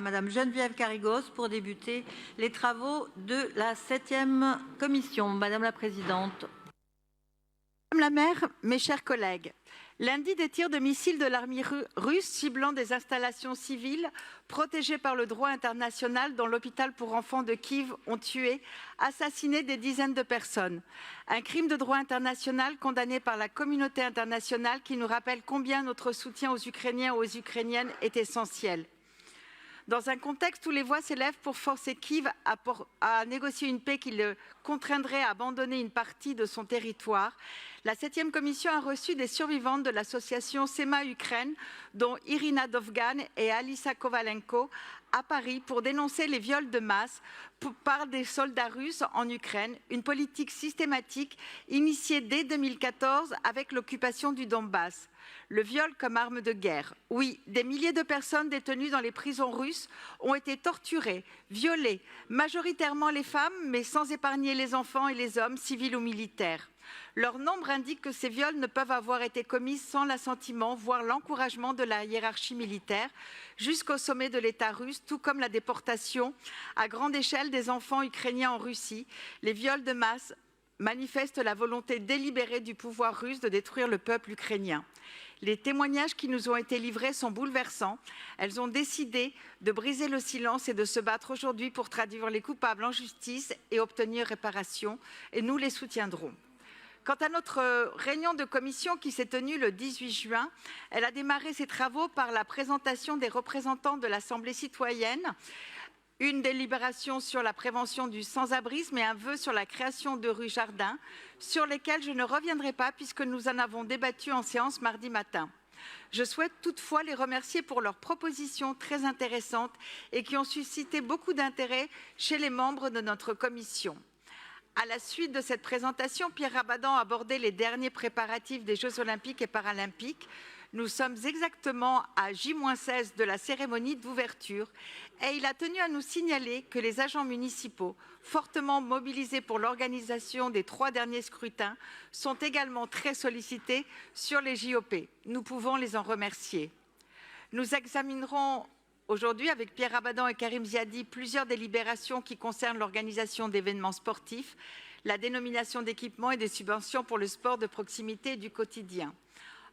Madame Geneviève Carigos pour débuter les travaux de la 7e commission. Madame la présidente. Madame la maire, mes chers collègues, lundi, des tirs de missiles de l'armée russe ciblant des installations civiles protégées par le droit international dans l'hôpital pour enfants de Kiev ont tué, assassiné des dizaines de personnes. Un crime de droit international condamné par la communauté internationale qui nous rappelle combien notre soutien aux Ukrainiens et aux Ukrainiennes est essentiel. Dans un contexte où les voix s'élèvent pour forcer Kiev à négocier une paix qui le contraindrait à abandonner une partie de son territoire, la 7e commission a reçu des survivantes de l'association SEMA Ukraine, dont Irina Dovgan et Alisa Kovalenko, à Paris pour dénoncer les viols de masse par des soldats russes en Ukraine, une politique systématique initiée dès 2014 avec l'occupation du Donbass. Le viol comme arme de guerre. Oui, des milliers de personnes détenues dans les prisons russes ont été torturées, violées, majoritairement les femmes, mais sans épargner les enfants et les hommes, civils ou militaires. Leur nombre indique que ces viols ne peuvent avoir été commis sans l'assentiment, voire l'encouragement de la hiérarchie militaire, jusqu'au sommet de l'État russe, tout comme la déportation à grande échelle des enfants ukrainiens en Russie. Les viols de masse manifestent la volonté délibérée du pouvoir russe de détruire le peuple ukrainien. Les témoignages qui nous ont été livrés sont bouleversants. Elles ont décidé de briser le silence et de se battre aujourd'hui pour traduire les coupables en justice et obtenir réparation, et nous les soutiendrons. Quant à notre réunion de commission qui s'est tenue le 18 juin, elle a démarré ses travaux par la présentation des représentants de l'Assemblée citoyenne, une délibération sur la prévention du sans-abrisme et un vœu sur la création de rues jardins, sur lesquels je ne reviendrai pas puisque nous en avons débattu en séance mardi matin. Je souhaite toutefois les remercier pour leurs propositions très intéressantes et qui ont suscité beaucoup d'intérêt chez les membres de notre commission. À la suite de cette présentation, Pierre Rabadan a abordé les derniers préparatifs des Jeux olympiques et paralympiques. Nous sommes exactement à J-16 de la cérémonie d'ouverture et il a tenu à nous signaler que les agents municipaux, fortement mobilisés pour l'organisation des 3 derniers scrutins, sont également très sollicités sur les JOP. Nous pouvons les en remercier. Nous examinerons aujourd'hui, avec Pierre Rabadan et Karim Ziadi, plusieurs délibérations qui concernent l'organisation d'événements sportifs, la dénomination d'équipements et des subventions pour le sport de proximité et du quotidien.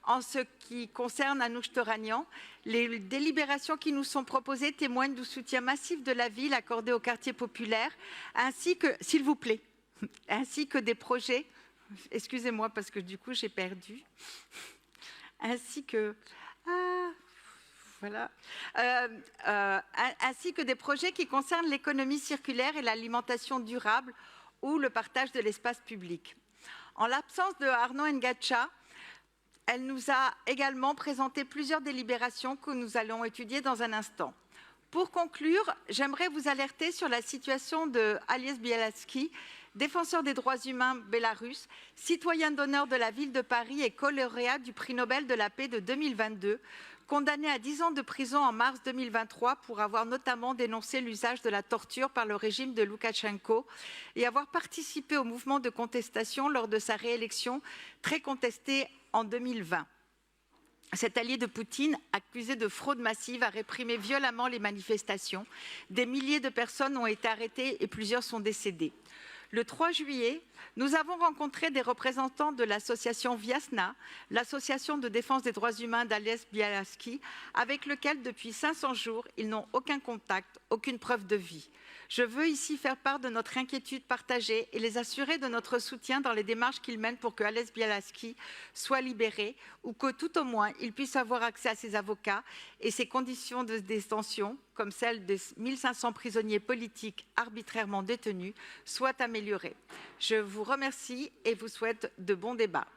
En ce qui concerne Anouche Toragnan, les délibérations qui nous sont proposées témoignent du soutien massif de la ville accordé aux quartiers populaires, ainsi que, s'il vous plaît, ainsi que des projets, excusez-moi parce que du coup j'ai perdu, ainsi que... Voilà. Ainsi que des projets qui concernent l'économie circulaire et l'alimentation durable ou le partage de l'espace public. En l'absence de Arnaud Ngacha, elle nous a également présenté plusieurs délibérations que nous allons étudier dans un instant. Pour conclure, j'aimerais vous alerter sur la situation de Ales Bialatski, défenseur des droits humains bélarusse, citoyen d'honneur de la ville de Paris et co-lauréat du prix Nobel de la paix de 2022, condamné à 10 ans de prison en mars 2023 pour avoir notamment dénoncé l'usage de la torture par le régime de Loukachenko et avoir participé au mouvement de contestation lors de sa réélection très contestée en 2020. Cet allié de Poutine, accusé de fraude massive, a réprimé violemment les manifestations. Des milliers de personnes ont été arrêtées et plusieurs sont décédées. Le 3 juillet, nous avons rencontré des représentants de l'association Viasna, l'association de défense des droits humains d'Ales Bialatski, avec lequel depuis 500 jours, ils n'ont aucun contact, aucune preuve de vie. Je veux ici faire part de notre inquiétude partagée et les assurer de notre soutien dans les démarches qu'ils mènent pour que Ales Bialatski soit libéré ou que tout au moins il puisse avoir accès à ses avocats et ses conditions de détention, comme celles des 1500 prisonniers politiques arbitrairement détenus, soient améliorées. Je vous remercie et vous souhaite de bons débats.